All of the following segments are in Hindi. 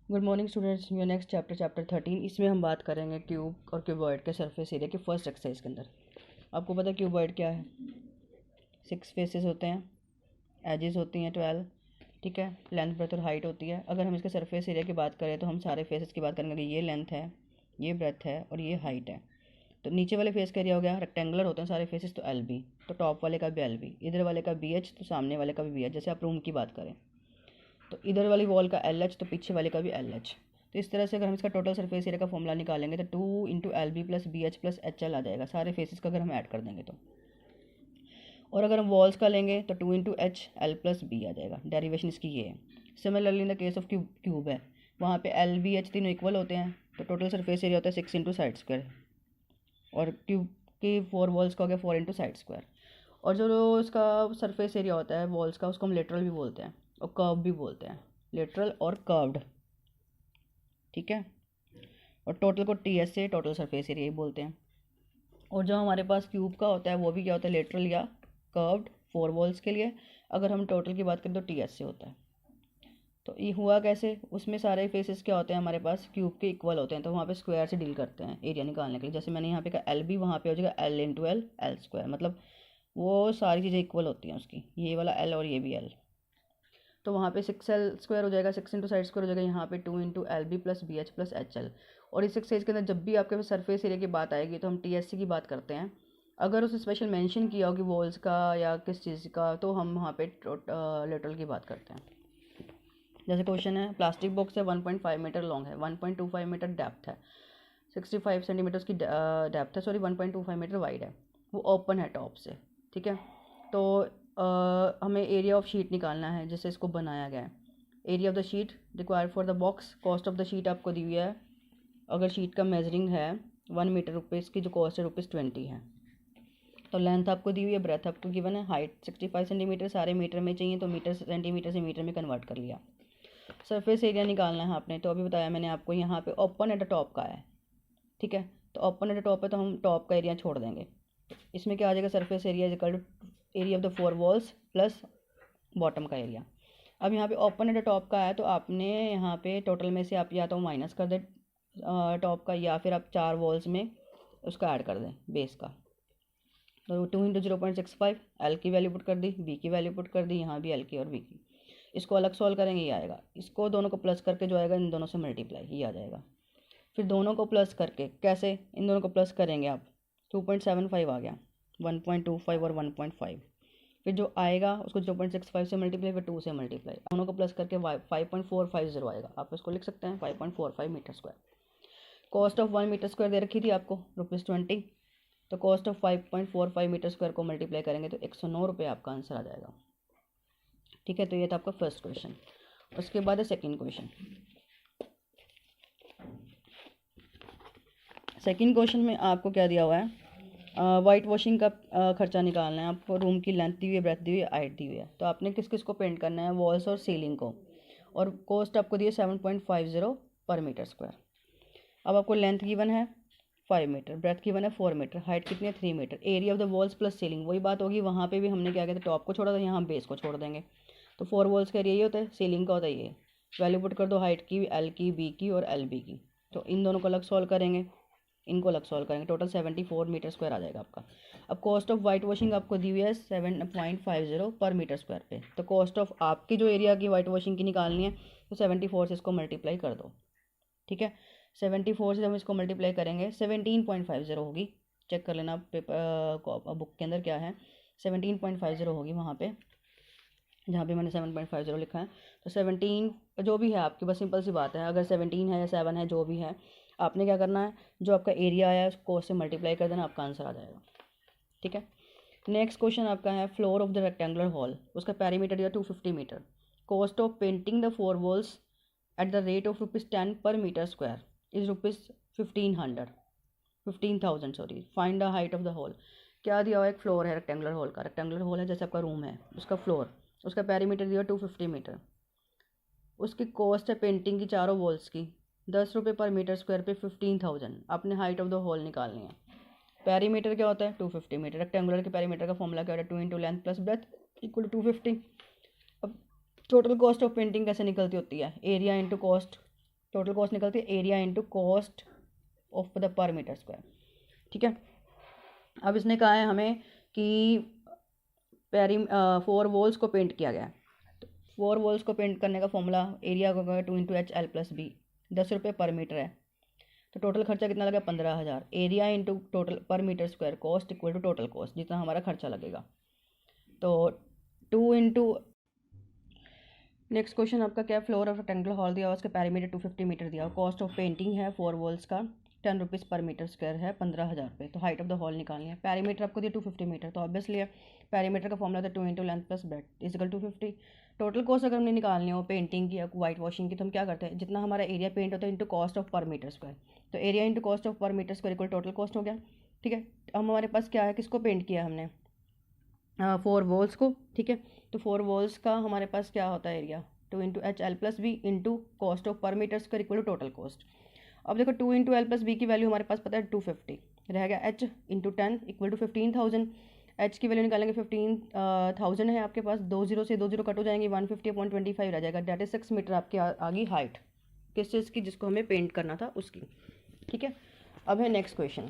Good morning students. ये नेक्स्ट चैप्टर 13। इसमें हम बात करेंगे क्यूब और क्यूबॉइड के सरफेस एरिया की फर्स्ट एक्सरसाइज के अंदर। आपको पता है क्यूबॉइड क्या है? 6 फेसेस होते हैं, एजेस होती हैं 12, ठीक है। लेंथ ब्रेथ और हाइट होती है। अगर हम इसके सरफेस एरिया की बात करें तो हम सारे फेसेस की बात करेंगे कि ये लेंथ है, ये ब्रेथ है और ये हाइट है। तो नीचे वाले फेस का एरिया हो गया, रेक्टेंगुलर होते हैं सारे फेसेस, तो एल बी। तो टॉप वाले का भी एल बी, इधर वाले का बी एच, तो सामने वाले का भी बी एच। जैसे आप रूम की बात करें तो इधर वाली वॉल का एल एच, तो पीछे वाले का भी एल एच। तो इस तरह से अगर हम इसका टोटल सरफेस एरिया का फॉर्मूला निकालेंगे तो 2 × LB + BH + HL आ जाएगा, सारे फेसेस का अगर हम ऐड कर देंगे तो। और अगर हम वॉल्स का लेंगे तो 2 × HL + B आ जाएगा। डेरिवेशन इसकी ये है। Similarly in the case of cube है, वहाँ पे LBH तीनों इक्वल होते हैं, तो टोटल सरफेस एरिया होता है 6 × साइड स्क्वायर। और क्यूब की 4 वॉल्स का हो गया 4 × साइड स्क्वायर। और जो इसका सरफेस एरिया होता है वॉल्स का, उसको हम लेटरल भी बोलते हैं और कर्व भी बोलते हैं, लेटरल और कर्व्ड, ठीक है। और टोटल को TS से टोटल सरफेस एरिया ही बोलते हैं। और जो हमारे पास क्यूब का होता है वो भी क्या होता है, लेटरल या कर्व्ड 4 वॉल्स के लिए। अगर हम टोटल की बात करें तो TS से होता है। तो ये हुआ कैसे, उसमें सारे फेसेस क्या होते हैं हमारे पास क्यूब के इक्वल होते हैं, तो वहाँ पे स्क्वायर से डील करते हैं एरिया निकालने के लिए। जैसे मैंने यहाँ पे कहा LB, वहाँ पे हो जाएगा L × L मतलब वो सारी चीज़ें इक्वल होती हैं उसकी, ये वाला L और ये भी L। तो वहाँ पे 6L² हो जाएगा, 6 × साइड स्क्वायर हो जाएगा, यहाँ पे 2 × LB + BH + HL। और इस एक्सरसाइज के अंदर जब भी आपके पास सरफेस एरिया की बात आएगी तो हम TSC की बात करते हैं। अगर उसे स्पेशल मेंशन किया हो कि वॉल्स का या किस चीज़ का, तो हम वहाँ पे लेटरल की बात करते हैं। जैसे क्वेश्चन है, प्लास्टिक बॉक्स है 1.5 मीटर लॉन्ग है, 1.25 मीटर डेप्थ है, 65 सेंटीमीटर उसकी डेप्थ है, सॉरी 1.25 मीटर वाइड है, वो ओपन है टॉप से, ठीक है। तो हमें एरिया ऑफ शीट निकालना है जिससे इसको बनाया गया है। Area of the sheet required for the box, cost of the sheet आपको दी हुई है। अगर शीट का मेजरिंग है 1 मीटर, रुपीज़ की जो कॉस्ट है ₹20 है। तो लेंथ आपको दी हुई है, ब्रेथ आपको गिवन है, हाइट 65 सेंटीमीटर, सारे मीटर में चाहिए तो मीटर सेंटीमीटर से मीटर में कन्वर्ट कर लिया। सरफेस एरिया निकालना है आपने, तो अभी बताया मैंने आपको, यहाँ पे ओपन एट द टॉप का है, ठीक है। तो ओपन एट द टॉप है तो हम टॉप का एरिया छोड़ देंगे। इसमें क्या आ जाएगा, surface area is equal to area of the 4 walls plus bottom का एरिया। अब यहाँ पे ओपन एट द टॉप का है तो आपने यहाँ पे टोटल में से आप या तो माइनस कर दें टॉप का, या फिर आप 4 वॉल्स में उसका ऐड कर दें बेस का। तो 2 × 0.65, L की वैल्यू पुट कर दी, B की वैल्यू पुट कर दी, यहाँ भी L की और B की। इसको अलग सॉल्व करेंगे, ये आएगा। इसको दोनों को प्लस करके जो आएगा इन दोनों से मल्टीप्लाई, ये आ जाएगा। फिर दोनों को प्लस करके कैसे, इन दोनों को प्लस करेंगे आप, 2.75 आ गया, 1.25 और 1.5। फिर जो आएगा उसको 0.65 से मल्टीप्लाई, फिर 2 से मल्टीप्लाई, दोनों को प्लस करके 5.450 आएगा। आप इसको लिख सकते हैं 5.45 metre square. Cost of 1 metre square दे रखी थी आपको ₹20, तो कॉस्ट ऑफ 5.45 मीटर स्क्वायर को मल्टीप्लाई करेंगे तो ₹109 आपका आंसर आ जाएगा, ठीक है। तो ये था आपका फर्स्ट क्वेश्चन। उसके बाद है सेकंड क्वेश्चन। सेकंड क्वेश्चन में आपको क्या दिया हुआ है, वाइट वॉशिंग का खर्चा निकालना है आपको। रूम की लेंथ दी हुई है, ब्रेथ दी हुई है, हाइट दी हुई है, तो आपने किस किस को पेंट करना है, वॉल्स और सीलिंग को। और कॉस्ट आपको दी है 7.50 पर मीटर स्क्वायर। अब आपको लेंथ गिवन है 5 मीटर, ब्रेथ गिवन है 4 मीटर, हाइट कितनी है 3 metre. Area of the walls plus ceiling, वही बात होगी, वहाँ पे भी हमने क्या किया था, टॉप को छोड़ा था, यहाँ हम बेस को छोड़ देंगे। तो 4 वॉल्स का एरिया ये होता है, सीलिंग का होता है ये। वैल्यू पुट कर दो, हाइट की, L की, B की और LB की। तो इन दोनों को अलग सॉल्व करेंगे, इनको अलग सॉल्व करेंगे, टोटल 74 मीटर स्क्वायर आ जाएगा आपका। अब कॉस्ट ऑफ वाइट वॉशिंग आपको दी हुई है 7.50 पर मीटर स्क्वायर पे। तो कॉस्ट ऑफ आपकी जो एरिया की वाइट वॉशिंग की निकालनी है तो 74 से इसको मल्टीप्लाई कर दो, ठीक है। 74 से हम इसको मल्टीप्लाई करेंगे 17.50 होगी, चेक कर लेना पेपर बुक के अंदर क्या है, 17.50 होगी वहाँ पे जहाँ पे मैंने 7.50 लिखा है। तो 17 जो भी है आपकी, बस सिंपल सी बात है, अगर 17 है या 7 है जो भी है, आपने क्या करना है, जो आपका एरिया है उसको उससे मल्टीप्लाई कर देना, आपका आंसर आ जाएगा, ठीक है। नेक्स्ट क्वेश्चन आपका है, floor of the rectangular hall, उसका पेरीमीटर या 250 metre. Cost of painting the 4 walls at the rate of ₹10 per metre square is ₹15,000 sorry. Find the height of the hall. क्या दिया हुआ है, एक फ्लोर है रेक्टेंगुलर हॉल का, रेक्टेंगुलर हॉल है जैसे आपका रूम है, उसका फ्लोर, उसका पेरीमीटर दिया 250 मीटर। उसकी कॉस्ट है पेंटिंग की चारों वॉल्स की ₹10 पर मीटर स्क्वायर पे 15,000। आपने हाइट ऑफ द हॉल निकालनी है। पेरीमीटर क्या होता है 250 मीटर, रेक्टेंगुलर के पेरीमीटर का फॉर्मूला क्या होता है 2 × length plus breadth equal to 250। अब टोटल कॉस्ट ऑफ पेंटिंग कैसे निकलती होती है, area into cost total cost निकलती है area into cost of the per metre square. ठीक है, अब इसने कहा है हमें कि 4 वॉल्स को पेंट किया गया है, तो 4 वॉल्स को पेंट करने का फॉर्मूला एरिया को 2 × H L+B, 10 रुपये पर मीटर है। तो टोटल खर्चा कितना लगा 15,000, area into total per metre square cost equal to total cost, जितना हमारा खर्चा लगेगा। तो 2 इंटू नेक्स्ट क्वेश्चन आपका क्या, फ्लोर ऑफ रेक्टेंगुलर हॉल दिया हुआ, उसका पैरीमीटर 250 मीटर दिया हुआ, कॉस्ट ऑफ पेंटिंग है 4 वॉल्स का 10 रुपीज़ पर मीटर स्क्वायर है 15,000 रुपये। तो हाइट ऑफ द हॉल निकालनी है, पैरीमीटर आपको दिया 250 मीटर, तो ऑब्वियसली है पैरीमीटर का फॉर्मूला था 2 × length plus breadth is equal 250। Total cost अगर हमने निकालनी हो पेंटिंग की या वाइट वॉशिंग की, तो हम क्या करते हैं, जितना हमारा एरिया पेंट होता है into cost of per metre square, तो area into cost of per metre square equal total cost हो गया। ठीक है, अब हमारे पास क्या है, किसको पेंट किया हमने, 4 वॉल्स को। ठीक है, तो 4 वॉल्स का हमारे पास क्या होता है area 2 × H L+B into cost of per metre square equal to total cost. अब देखो 2 × L+B की वैल्यू हमारे पास पता है 250, रह गया H × 10 इक्वल टू 15,000। H की वैल्यू निकालेंगे 15,000 है आपके पास, 2 0 से 2 0 कट हो जाएंगे, 150/25 रह जाएगा, डेट इज 6 मीटर आपकी आ गई हाइट किस चीज़ की, जिसको हमें पेंट करना था उसकी। ठीक है, अब है नेक्स्ट क्वेश्चन।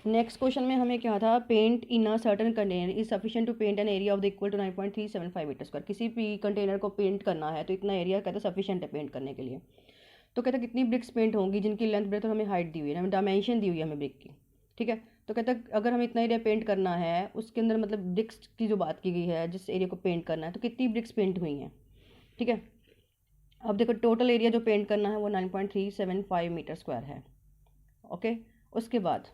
नेक्स्ट क्वेश्चन में हमें क्या था, paint in a certain container is sufficient to paint an area of the equal to 9.375 metre square. किसी भी कंटेनर को पेंट करना है तो इतना एरिया कहता है सफिशिएंट है पेंट करने के लिए। तो कहता है कितनी ब्रिक्स पेंट होंगी जिनकी लेंथ ब्रेथ और हमें हाइट दी हुई है, डायमेंशन दी हुई है हमें ब्रिक की। ठीक है, तो कहता है अगर हमें इतना एरिया पेंट करना है उसके अंदर मतलब ब्रिक्स की जो बात की गई है जिस एरिया को पेंट करना है, तो कितनी ब्रिक्स पेंट हुई हैं। ठीक है, अब देखो टोटल एरिया जो पेंट करना है वो 9.375 मीटर स्क्वायर है। ओके, उसके बाद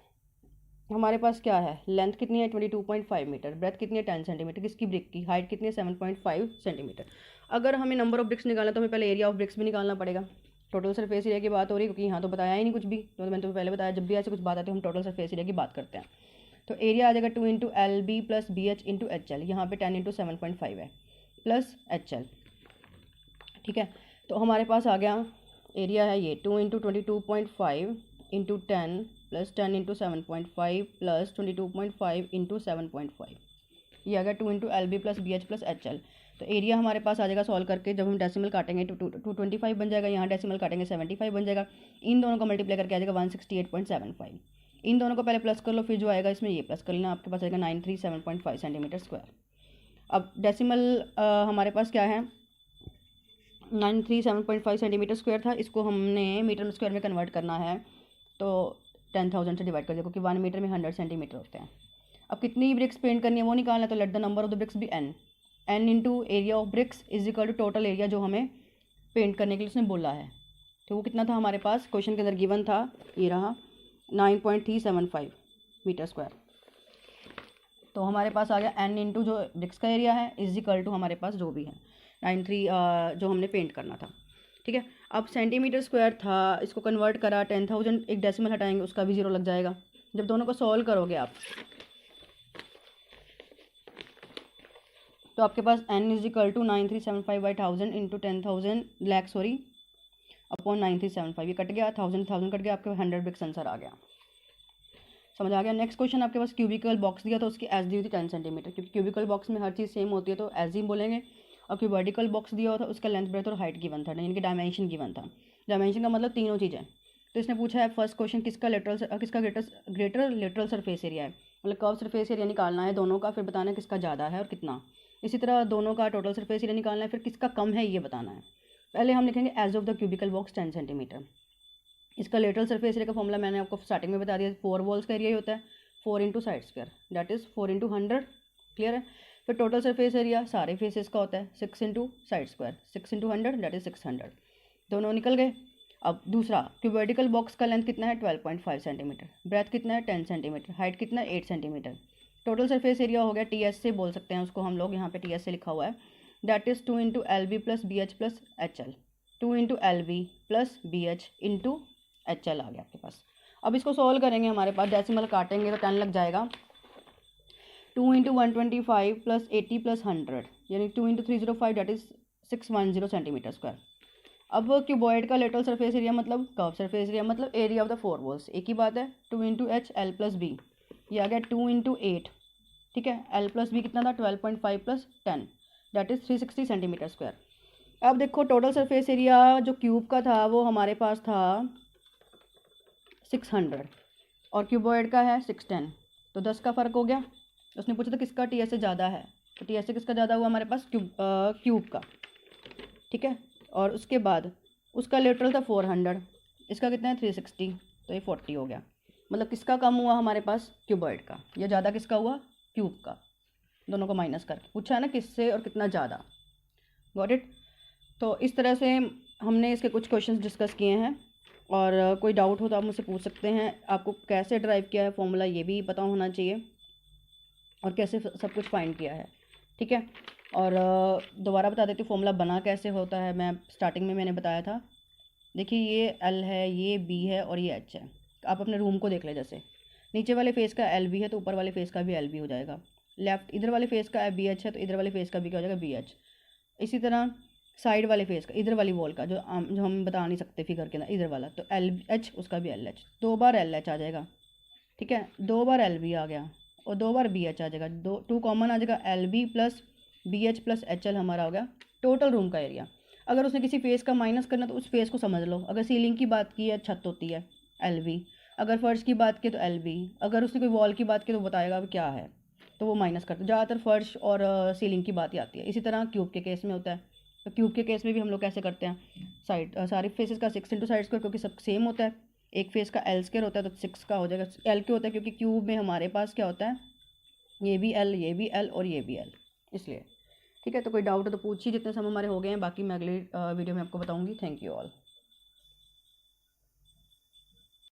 हमारे पास क्या है, लेंथ कितनी है 22.5 मीटर, ब्रेथ कितनी है 10 सेंटीमीटर, किसकी ब्रिक की, हाइट कितनी है 7.5 सेंटीमीटर। अगर हमें नंबर ऑफ ब्रिक्स निकालना तो हमें पहले एरिया ऑफ ब्रिक्स भी निकालना पड़ेगा। टोटल सरफेस एरिया की बात हो रही है क्योंकि यहाँ तो बताया ही नहीं कुछ भी, तो मैंने तो पहले बताया जब भी ऐसे कुछ बात आती है हम टोटल सरफेस एरिया की बात करते हैं। तो एरिया आ जाएगा 2 × LB + BH × HL, यहाँ पे 10 × 7.5 है प्लस HL। ठीक है, तो हमारे पास आ गया एरिया है ये 2 × 22.5 × 10 प्लस 10 × 7.5 प्लस 22.5 × 7.5, ये आ गया 2 × LB + BH + HL। तो एरिया हमारे पास आ जाएगा सॉल्व करके, जब हम डेसिमल काटेंगे तो 225 बन जाएगा, यहाँ डेसिमल काटेंगे 75 बन जाएगा, इन दोनों को मल्टीप्लाई करके आ जाएगा 168.75। इन दोनों को पहले प्लस कर लो, फिर जो आएगा इसमें ये प्लस कर लेना, आपके पास आएगा 937.5 सेंटीमीटर स्क्वायर। अब डेसिमल हमारे पास क्या है 937.5 सेंटीमीटर स्क्वायर था, इसको हमने मीटर स्क्वायर में कन्वर्ट करना है तो 10,000 से डिवाइड कर दिया क्योंकि 1 मीटर में 100 सेंटीमीटर होते हैं। अब कितनी ब्रिक्स पेंट करनी है वो निकालना है, तो let the number of the bricks be n into area of bricks is equal to total area जो हमें पेंट करने के लिए उसने बोला है। तो वो कितना था हमारे पास क्वेश्चन के अंदर गिवन था, ये रहा 9.375 मीटर स्क्वायर। तो हमारे पास आ गया n इंटू जो ब्रिक्स का एरिया है इज इक्वल टू हमारे पास जो भी है 93 जो हमने पेंट करना था। ठीक है, अब सेंटीमीटर स्क्वायर था, इसको कन्वर्ट करा 10,000, एक डेसिमल हटाएंगे उसका भी 0 लग जाएगा। जब दोनों को सॉल्व करोगे आप तो आपके पास n is equal to 9375/1000 into 10,000 लैख सॉरी अपॉन 9375, ये कट गया 1000 कट गया, आपके 100 ब्रिक्स आंसर आ गया। समझ आ गया। नेक्स्ट क्वेश्चन आपके पास क्यूबिकल बॉक्स दिया था, उसकी एज दी हुई थी 10 सेंटीमीटर, क्योंकि क्यूबिकल बॉक्स में हर चीज़ सेम होती है तो एज ही बोलेंगे। और कोई वर्टिकल बॉक्स दिया हुआ था उसका लेंथ ब्रेथ और हाइट गिवन था, यानी कि डायमेंशन गिवन था। डायमेंशन का मतलब तीनों चीज़ें। तो इसने पूछा है फर्स्ट क्वेश्चन किसका ग्रेटर लेटरल सरफेस एरिया है, मतलब कर्व सरफेस एरिया निकालना है दोनों का, फिर बताना है किसका ज़्यादा है और कितना। इसी तरह दोनों का टोटल सरफेस एरिया निकालना है, फिर किसका कम है ये बताना है। पहले हम लिखेंगे edge of the cubical box 10 centimetre. इसका लेटरल सरफेस एरिया का फॉर्मूला मैंने आपको स्टार्टिंग में बता दिया, 4 वॉल्स का एरिया ही होता है 4 into side square, that is 4 into 100। Clear है। फिर टोटल सरफेस एरिया सारे फेसेस का होता है 6 into side square, 6 into 100 that is 600। दोनों निकल गए। अब दूसरा कि वर्टिकल बॉक्स का लेंथ कितना है 12.5 सेंटीमीटर, ब्रेथ कितना है 10 सेंटीमीटर, हाइट कितना है 8 सेंटीमीटर। टोटल सरफेस एरिया हो गया TS से बोल सकते हैं उसको हम लोग, यहाँ पे TS से लिखा हुआ है, that is 2 into LB + BH + HL, 2 into LB + BH into HL आ गया आपके पास। अब इसको सॉल्व करेंगे, हमारे पास डेसिमल काटेंगे तो 10 लग जाएगा। 2 इंटू 125 + 80 + 100 यानी 2 into 305 that is 610 centimetre square. अब क्यूबॉइड का लेटरल सरफेस एरिया मतलब कर्व सरफेस एरिया मतलब एरिया ऑफ द 4 वॉल्स, एक ही बात है। 2 इंटू HL + B, ये आ गया 2 इंटू 8, ठीक है। L + B कितना था 12.5 + 10 दैट इज़ 360 सेंटीमीटर स्क्वायर। अब देखो टोटल सरफेस एरिया जो क्यूब का था वो हमारे पास था 600 और क्यूबॉइड का है 610, तो 10 का फ़र्क हो गया। उसने पूछा था किसका टी एस से ज़्यादा है, तो टी एस से किसका ज़्यादा हुआ हमारे पास क्यूब का, ठीक है। और उसके बाद उसका लेटरल था 400, इसका कितना है 360, तो ये 40 हो गया। मतलब किसका कम हुआ हमारे पास, क्यूबॉइड का। या ज़्यादा किसका हुआ, क्यूब का। दोनों को माइनस करके पूछा है ना किससे और कितना ज़्यादा। Got it. तो इस तरह से हमने इसके कुछ क्वेश्चंस डिस्कस किए हैं, और कोई डाउट हो तो आप मुझसे पूछ सकते हैं। आपको कैसे ड्राइव किया है फॉर्मूला ये भी पता होना चाहिए, और कैसे सब कुछ फाइंड किया है, ठीक है। और दोबारा बता देती हूँ फॉर्मूला बना कैसे होता है। मैं स्टार्टिंग में मैंने बताया था, देखिए ये एल है, ये बी है और ये एच है। आप अपने रूम को देख ले, जैसे नीचे वाले फेस का एल बी है तो ऊपर वाले फेस का भी एल बी हो जाएगा। लेफ्ट इधर वाले फेस का बी एच है तो इधर वाले फेस का भी क्या हो जाएगा, बी एच। इसी तरह साइड वाले फेस का, इधर वाली वॉल का, जो हम बता नहीं सकते फिगर के अंदर, इधर वाला तो एल एच, उसका भी एल एच। 2 बार एल एच आ जाएगा, ठीक है। 2 बार एल बी आ गया और 2 बार बी एच आ जाएगा। 2 कॉमन आ जाएगा, L B plus B H plus H L हमारा हो गया टोटल रूम का एरिया। अगर उसने किसी फेस का माइनस करना तो उस फेस को समझ लो। अगर सीलिंग की बात की है, छत होती है, एल बी। अगर फर्श की बात की तो एल बी। अगर उसने कोई वॉल की बात की तो बताएगा क्या है, तो वो माइनस करते। ज़्यादातर फर्श और सीलिंग की बात ही आती है। इसी तरह क्यूब के केस में होता है, तो क्यूब के केस में भी हम लोग कैसे करते हैं, साइड सारे फेसेस का 6 इंटू साइड स्क्वायर, क्योंकि सब सेम होता है। एक फेस का एल स्क्वायर होता है तो 6 का हो जाएगा। एल क्यों होता है, क्योंकि क्यूब में हमारे पास क्या होता है, ये भी एल, ये भी एल और ये भी एल, इसलिए। ठीक है, तो कोई डाउट है तो पूछिए। जितने सम हमारे हो गए हैं, बाकी मैं अगली वीडियो में आपको बताऊंगी। Thank you all.